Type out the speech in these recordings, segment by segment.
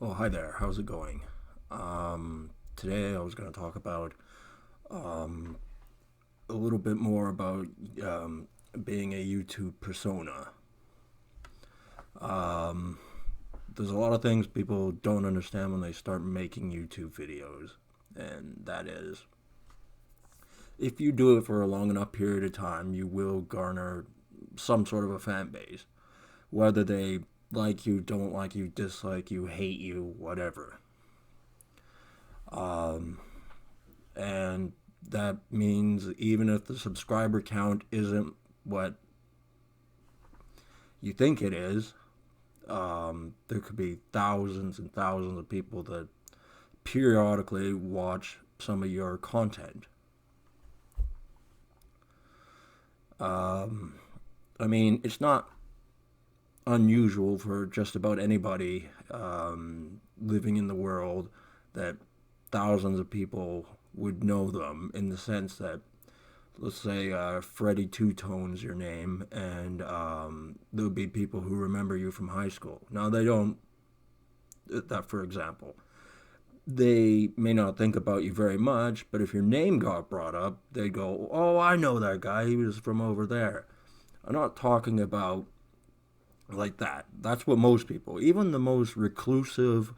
Oh, hi there. How's it going? Today I was going to talk about a little bit more about being a YouTube persona. There's a lot of things people don't understand when they start making YouTube videos, and that is if you do it for a long enough period of time, you will garner some sort of a fan base, whether they like you, don't like you, dislike you, hate you, whatever. And that means even if the subscriber count isn't what you think it is, there could be thousands and thousands of people that periodically watch some of your content. I mean, it's not unusual for just about anybody living in the world that thousands of people would know them in the sense that, let's say, Freddie Two Tone's your name, and there'll be people who remember you from high school. Now, they don't, that for example, they may not think about you very much, but if your name got brought up, they go, "Oh, I know that guy. He was from over there." I'm not talking about like that. That's what most people, even the most reclusive,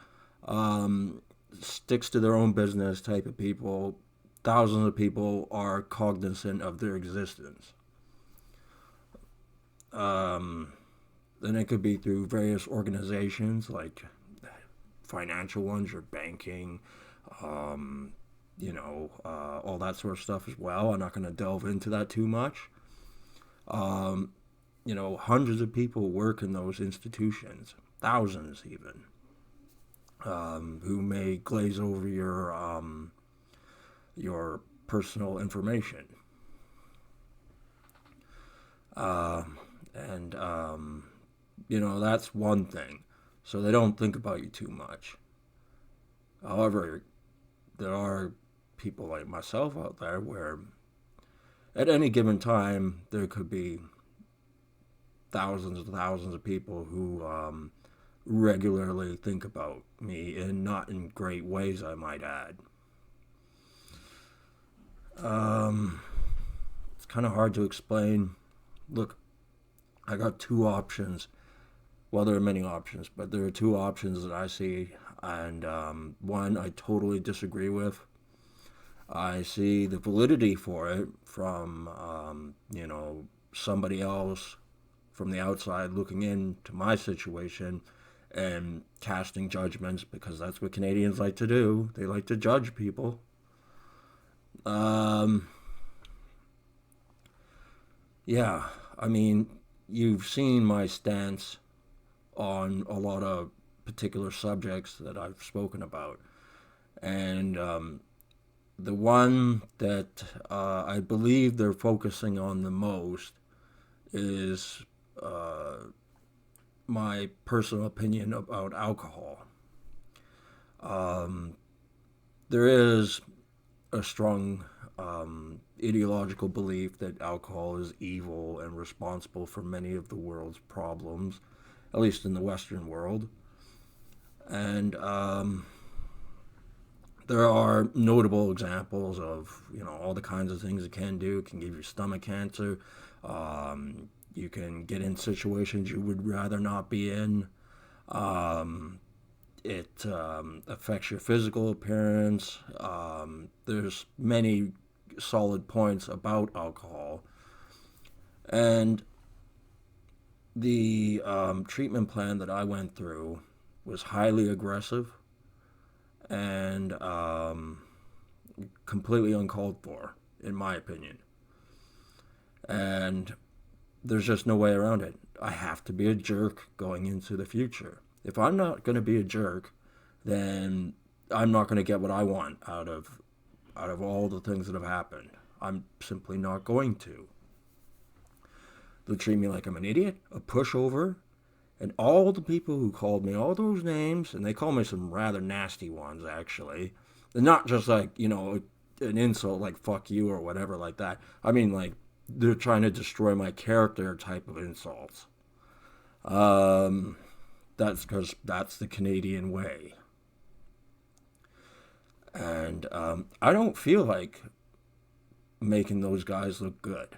sticks to their own business type of people, thousands of people are cognizant of their existence. Um, then it could be through various organizations like financial ones, your banking, um, all that sort of stuff as well. I'm not going to delve into that too much. Um, Hundreds of people work in those institutions, thousands even, who may glaze over your personal information. Uh, and that's one thing. So they don't think about you too much. However, there are people like myself out there where at any given time there could be thousands and thousands of people who regularly think about me, and not in great ways, I might add. It's kind of hard to explain. Look, I got two options. Well, there are many options, but there are two options that I see, and one I totally disagree with. I see the validity for it from, somebody else from the outside looking into my situation and casting judgments because that's what Canadians like to do. They like to judge people. Um, yeah, I mean, you've seen my stance on a lot of particular subjects that I've spoken about. And the one that I believe they're focusing on the most is uh, my personal opinion about alcohol. Um, there is a strong ideological belief that alcohol is evil and responsible for many of the world's problems, at least in the Western world. And there are notable examples of all the kinds of things it can do. It can give you stomach cancer. You can get in situations you would rather not be in. Um, it affects your physical appearance. There's many solid points about alcohol, and the treatment plan that I went through was highly aggressive and completely uncalled for, in my opinion. And there's just no way around it. I have to be a jerk going into the future. If I'm not going to be a jerk, then I'm not going to get what I want out of all the things that have happened. I'm simply not going to. They'll treat me like I'm an idiot, a pushover, and all the people who called me all those names, and they call me some rather nasty ones actually. They're not just like, an insult like fuck you or whatever like that. I mean, like, they're trying to destroy my character type of insults. Um, That's because that's the Canadian way. And I don't feel like making those guys look good.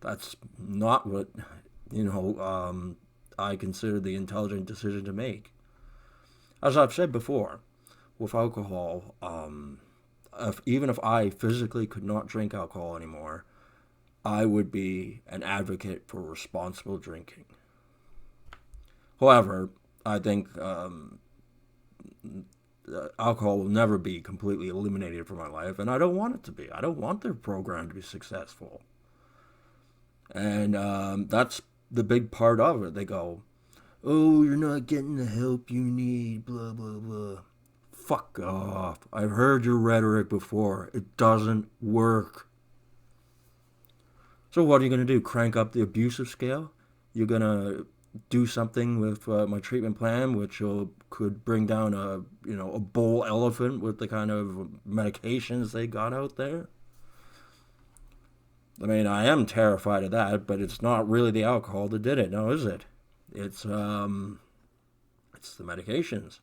That's not what, I consider the intelligent decision to make. As I've said before, with alcohol, even if I physically could not drink alcohol anymore, I would be an advocate for responsible drinking. However, I think alcohol will never be completely eliminated from my life, and I don't want it to be. I don't want their program to be successful. And that's the big part of it. They go, oh, you're not getting the help you need, blah, blah, blah. Fuck off. I've heard your rhetoric before. It doesn't work. So what are you going to do? Crank up the abusive scale? You're going to do something with my treatment plan, which could bring down a bull elephant with the kind of medications they got out there? I mean, I am terrified of that, but it's not really the alcohol that did it, now is it? It's the medications.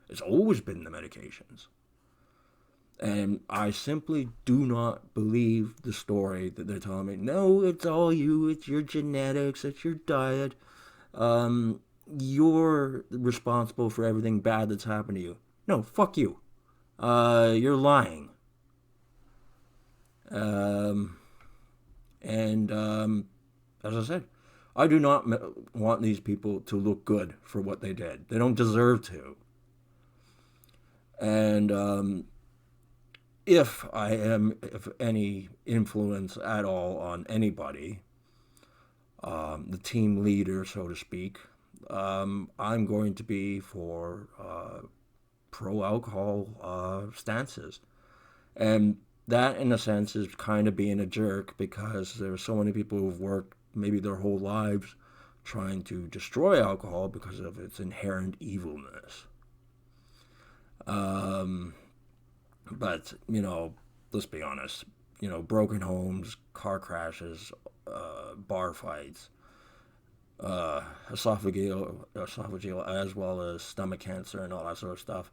It's always been the medications. And I simply do not believe the story that they're telling me. No, it's all you. It's your genetics. It's your diet. You're responsible for everything bad that's happened to you. No, fuck you. You're lying. As I said, I do not want these people to look good for what they did. They don't deserve to. And if I am of any influence at all on anybody, the team leader, so to speak, I'm going to be for pro-alcohol stances. And that, in a sense, is kind of being a jerk, because there are so many people who've worked maybe their whole lives trying to destroy alcohol because of its inherent evilness. But, let's be honest, broken homes, car crashes, bar fights, esophageal as well as stomach cancer and all that sort of stuff.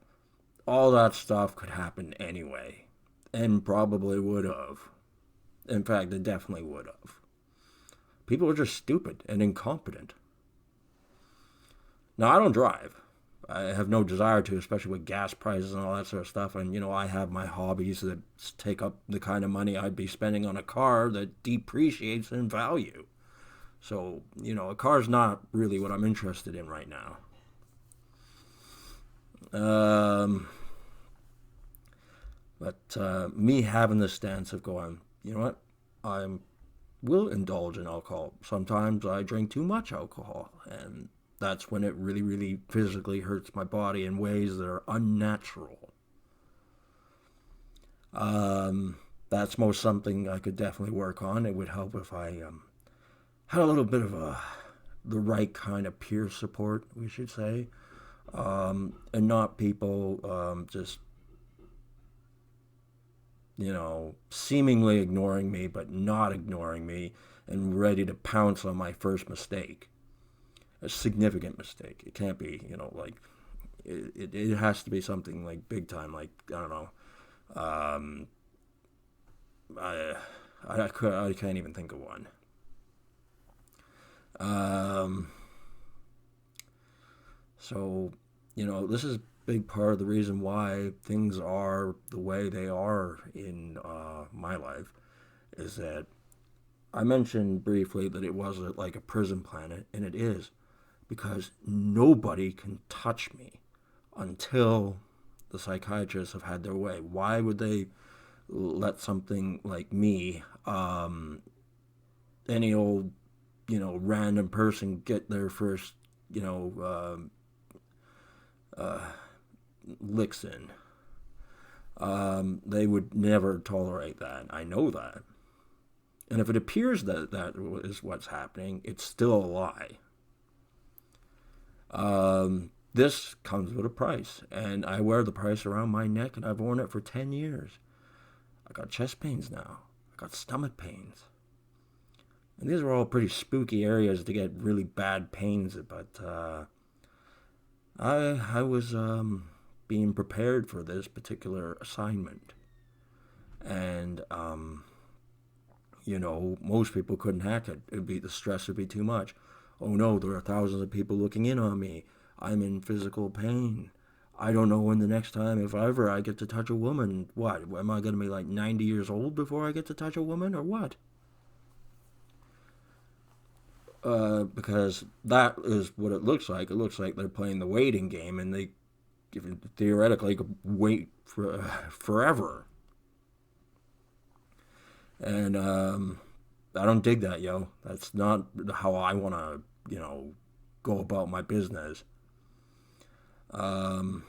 All that stuff could happen anyway, and probably would have. In fact, it definitely would have. People are just stupid and incompetent. Now, I don't drive. I have no desire to, especially with gas prices and all that sort of stuff. And, I have my hobbies that take up the kind of money I'd be spending on a car that depreciates in value. So, a car's not really what I'm interested in right now. But me having the stance of going, you know what, I will indulge in alcohol. Sometimes I drink too much alcohol, and that's when it really, really physically hurts my body in ways that are unnatural. That's most something I could definitely work on. It would help if I had a little bit of the right kind of peer support, we should say, and not people just, seemingly ignoring me, but not ignoring me, and ready to pounce on my first mistake. A significant mistake. It can't be, like, it has to be something like big time, like, I don't know, I can't even think of one. So, this is a big part of the reason why things are the way they are in my life, is that I mentioned briefly that it was like a prison planet, and it is, because nobody can touch me until the psychiatrists have had their way. Why would they let something like me, any old, random person, get their first, licks in? They would never tolerate that. I know that. And if it appears that that is what's happening, it's still a lie. This comes with a price, and I wear the price around my neck, and I've worn it for 10 years. I got chest pains now. I got stomach pains. And these are all pretty spooky areas to get really bad pains, but I was being prepared for this particular assignment, and most people couldn't hack it. The stress would be too much. Oh no, there are thousands of people looking in on me. I'm in physical pain. I don't know when the next time, if ever, I get to touch a woman. What? Am I going to be like 90 years old before I get to touch a woman, or what? Because that is what it looks like. It looks like they're playing the waiting game, and they theoretically could wait for forever. And I don't dig that, yo. That's not how I want to, go about my business. Um,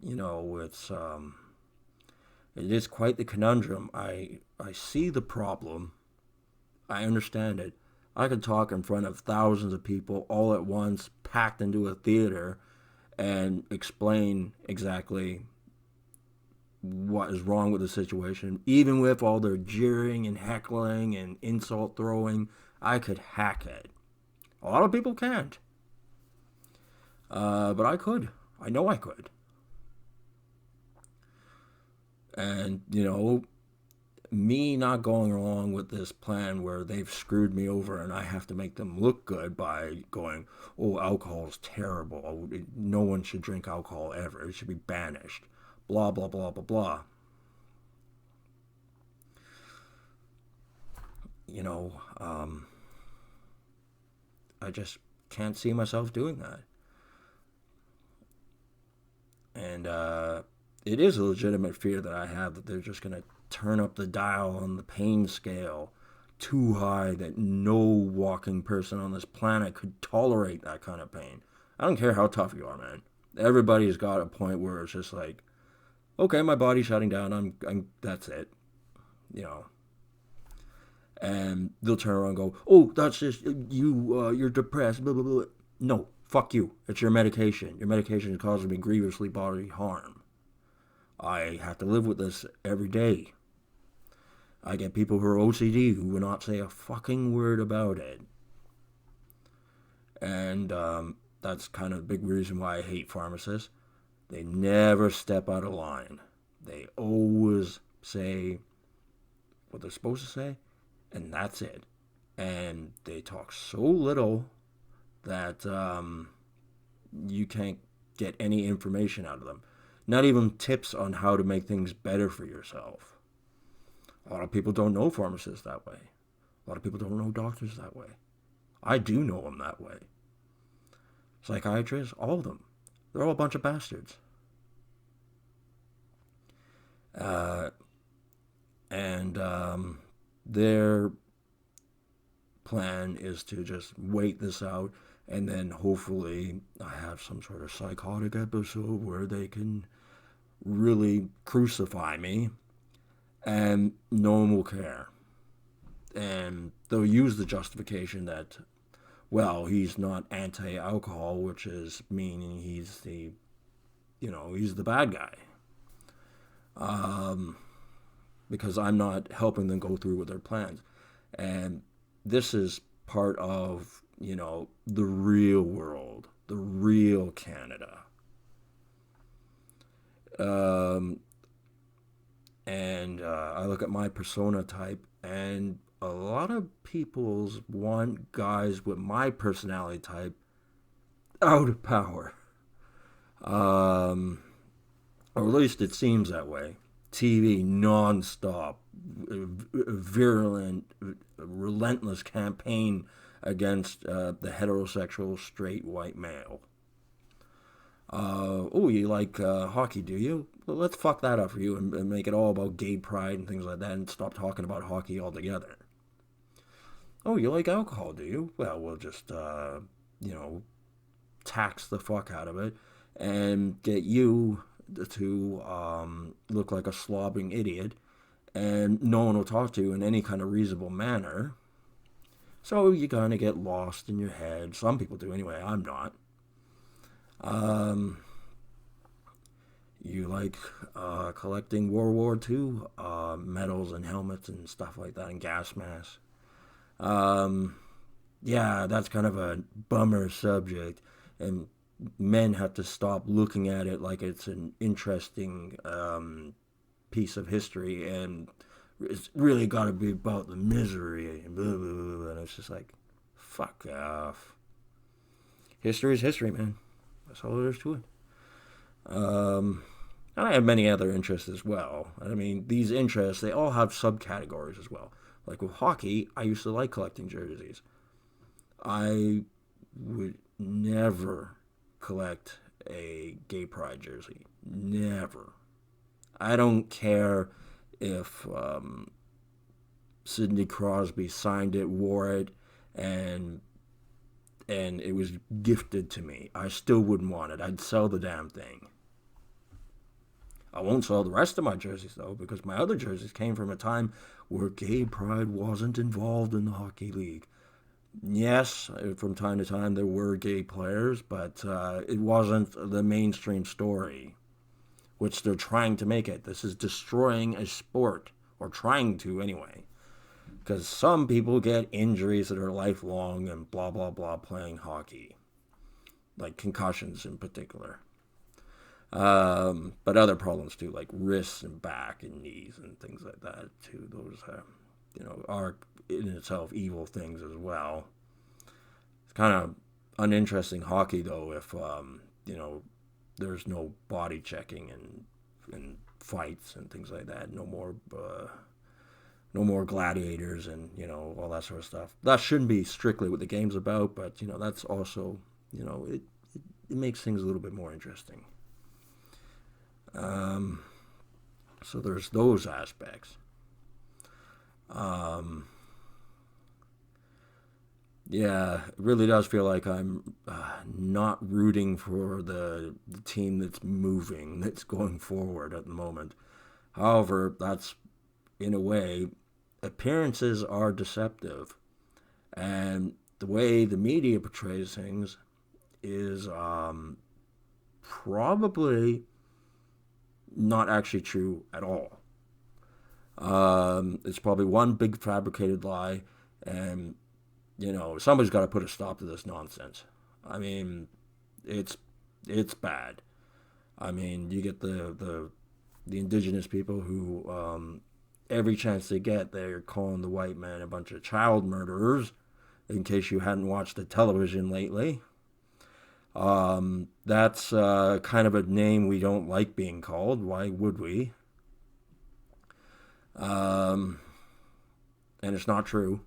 it's it is quite the conundrum. I see the problem. I understand it. I could talk in front of thousands of people all at once, packed into a theater, and explain exactly what is wrong with the situation. Even with all their jeering and heckling and insult throwing, I could hack it. A lot of people can't. But I could. I know I could. And, me not going along with this plan where they've screwed me over and I have to make them look good by going, oh, alcohol is terrible. No one should drink alcohol ever. It should be banished. Blah, blah, blah, blah, blah. You know, I just can't see myself doing that. And it is a legitimate fear that I have that they're just going to turn up the dial on the pain scale too high that no walking person on this planet could tolerate that kind of pain. I don't care how tough you are, man. Everybody's got a point where it's just like, okay, my body's shutting down. That's it, you know. And they'll turn around and go, oh, that's just you. You're depressed. Blah blah blah. No, fuck you. It's your medication. Your medication is causing me grievously bodily harm. I have to live with this every day. I get people who are OCD who will not say a fucking word about it. And that's kind of a big reason why I hate pharmacists. They never step out of line. They always say what they're supposed to say, and that's it. And they talk so little that you can't get any information out of them. Not even tips on how to make things better for yourself. A lot of people don't know pharmacists that way. A lot of people don't know doctors that way. I do know them that way. Psychiatrists, all of them. They're all a bunch of bastards. Uh, and their plan is to just wait this out, and then hopefully I have some sort of psychotic episode where they can really crucify me and no one will care. And they'll use the justification that, well, he's not anti-alcohol, which is meaning he's the bad guy. Because I'm not helping them go through with their plans. And this is part of, the real world, the real Canada. And I look at my persona type, and a lot of people want guys with my personality type out of power. Or at least it seems that way. TV non-stop, virulent, relentless campaign against the heterosexual straight white male. Oh, you like hockey, do you? Well, let's fuck that up for you and make it all about gay pride and things like that and stop talking about hockey altogether. Oh, you like alcohol, do you? Well, we'll just, tax the fuck out of it and get you to look like a slobbering idiot and no one will talk to you in any kind of reasonable manner. So you're going to get lost in your head. Some people do anyway. I'm not. You like collecting World War II medals and helmets and stuff like that and gas masks. Yeah, that's kind of a bummer subject. And men have to stop looking at it like it's an interesting piece of history, and it's really got to be about the misery and blah, blah, blah, blah. And it's just like, fuck off. History is history, man. That's all there is to it. And I have many other interests as well. I mean, these interests, they all have subcategories as well. Like with hockey, I used to like collecting jerseys. I would never collect a gay pride jersey. Never. I don't care if Sidney Crosby signed it, wore it, and it was gifted to me. I still wouldn't want it. I'd sell the damn thing. I won't sell the rest of my jerseys, though, because my other jerseys came from a time where gay pride wasn't involved in the hockey league. Yes, from time to time there were gay players, but it wasn't the mainstream story, which they're trying to make it. This is destroying a sport, or trying to anyway. Because some people get injuries that are lifelong and blah, blah, blah playing hockey. Like concussions in particular. But other problems too, like wrists and back and knees and things like that too. Those, are in itself evil things as well. It's kind of uninteresting hockey though if, there's no body checking and fights and things like that. No more gladiators and, all that sort of stuff. That shouldn't be strictly what the game's about, but, that's also, it makes things a little bit more interesting. So there's those aspects. Yeah, it really does feel like I'm not rooting for the team that's moving, that's going forward at the moment. However, that's, in a way, appearances are deceptive. And the way the media portrays things is probably not actually true at all. It's probably one big fabricated lie, and somebody's got to put a stop to this nonsense. I mean, it's bad. I mean, you get the indigenous people who every chance they get, they're calling the white man a bunch of child murderers. In case you hadn't watched the television lately. That's kind of a name we don't like being called. Why would we? And it's not true.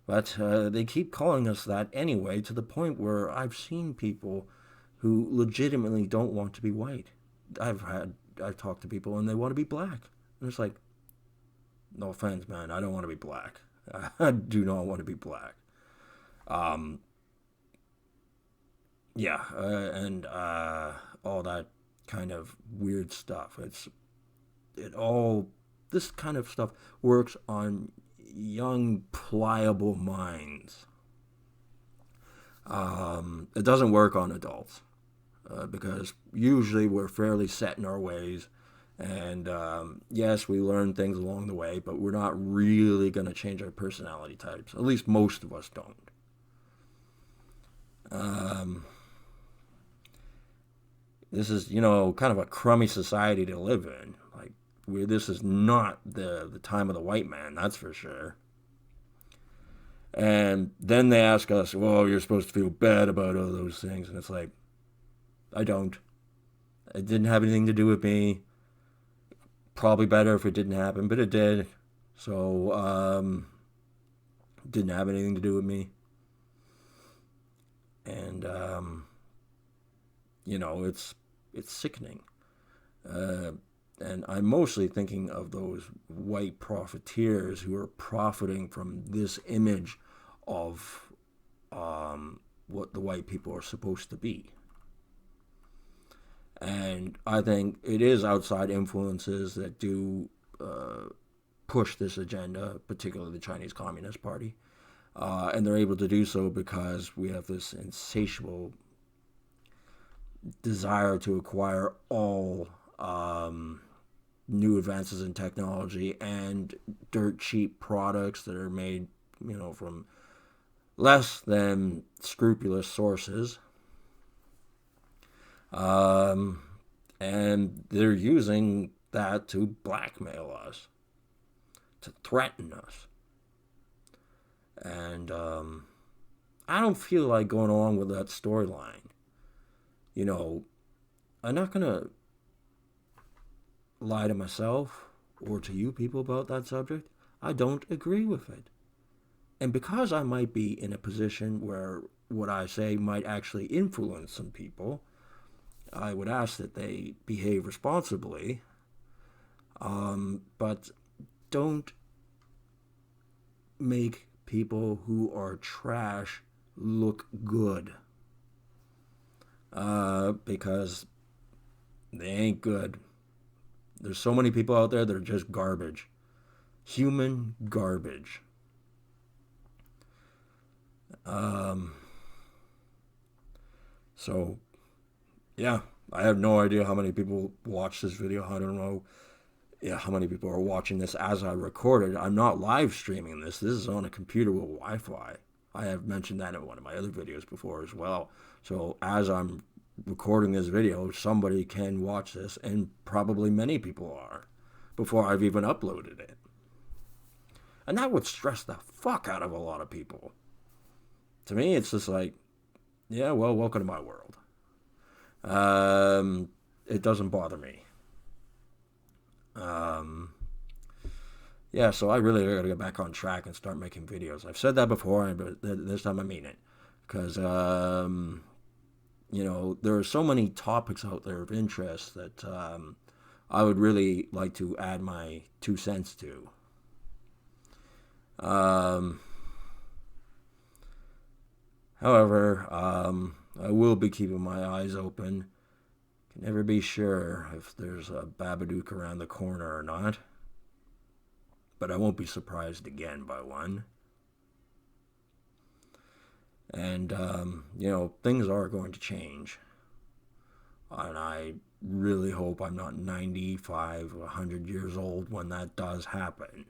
But they keep calling us that anyway, to the point where I've seen people who legitimately don't want to be white. I've talked to people and they want to be black. And it's like, no offense, man, I don't want to be black. I do not want to be black. And all that kind of weird stuff. This kind of stuff works on young, pliable minds. It doesn't work on adults because usually we're fairly set in our ways. And yes, we learn things along the way, but we're not really going to change our personality types. At least most of us don't. This is, kind of a crummy society to live in. Like, this is not the time of the white man, that's for sure. And then they ask us, well, you're supposed to feel bad about all those things. And it's like, I don't. It didn't have anything to do with me. Probably better if it didn't happen, but it did. So, it didn't have anything to do with me. And, it's sickening. And I'm mostly thinking of those white profiteers who are profiting from this image of what the white people are supposed to be. And I think it is outside influences that do push this agenda, particularly the Chinese Communist Party. And they're able to do so because we have this insatiable desire to acquire all new advances in technology and dirt cheap products that are made, from less than scrupulous sources. Um, and they're using that to blackmail us, to threaten us. And I don't feel like going along with that storyline. You know, I'm not going to lie to myself or to you people about that subject. I don't agree with it. And because I might be in a position where what I say might actually influence some people, I would ask that they behave responsibly. But don't make people who are trash look good. Because they ain't good. There's so many people out there that are just garbage. Human garbage. So, yeah, I have no idea how many people watch this video. I don't know how many people are watching this as I record it. I'm not live streaming this. This is on a computer with Wi-Fi. I have mentioned that in one of my other videos before as well. So as I'm recording this video, somebody can watch this, and probably many people are, before I've even uploaded it. And that would stress the fuck out of a lot of people. To me, it's just like, yeah, well, welcome to my world. It doesn't bother me. Yeah, so I really gotta get back on track and start making videos. I've said that before, but this time I mean it. Because, there are so many topics out there of interest that I would really like to add my 2 cents to. However, I will be keeping my eyes open. Can never be sure if there's a Babadook around the corner or not. But I won't be surprised again by one. And, things are going to change. And I really hope I'm not 95 or 100 years old when that does happen.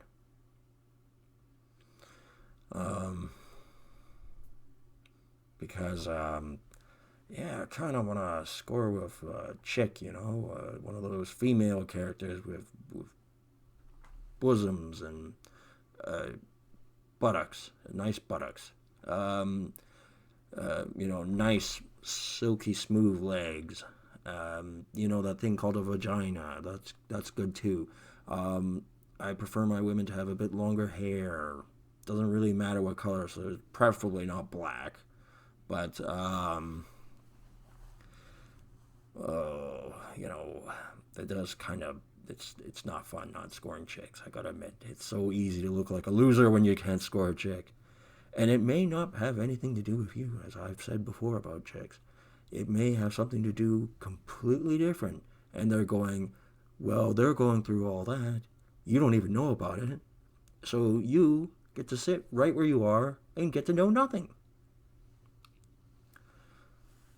Because, I kind of want to score with a chick, one of those female characters with bosoms and buttocks, nice buttocks. Nice, silky, smooth legs. That thing called a vagina. That's good too. I prefer my women to have a bit longer hair. Doesn't really matter what color, so preferably not black. But it does kind of. It's not fun not scoring chicks. I gotta admit, it's so easy to look like a loser when you can't score a chick. And it may not have anything to do with you, as I've said before about chicks. It may have something to do completely different. And they're going through all that. You don't even know about it. So you get to sit right where you are and get to know nothing.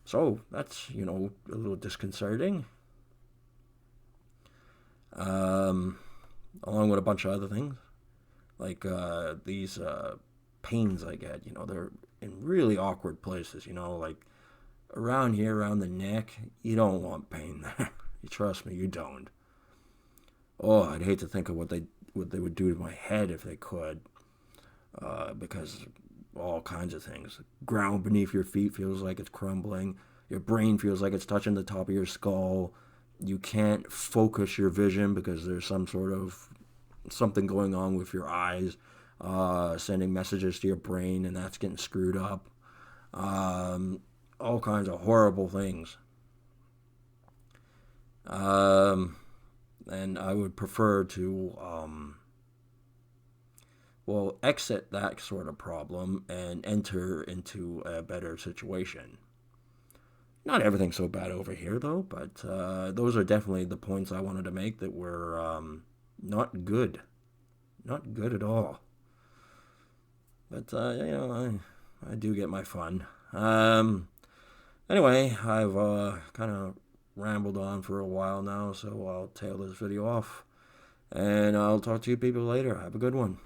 So that's, a little disconcerting. Along with a bunch of other things. Like these pains I get, they're in really awkward places, like around here, around the neck. You don't want pain there. Trust me, you don't. Oh, I'd hate to think of what they would do to my head if they could, because all kinds of things. Ground beneath your feet feels like it's crumbling. Your brain feels like it's touching the top of your skull. You can't focus your vision because there's something going on with your eyes, sending messages to your brain, and that's getting screwed up. All kinds of horrible things. And I would prefer to, exit that sort of problem and enter into a better situation. Not everything's so bad over here, though, but those are definitely the points I wanted to make that were not good. Not good at all. But, I do get my fun. Anyway, I've kind of rambled on for a while now, so I'll tail this video off. And I'll talk to you people later. Have a good one.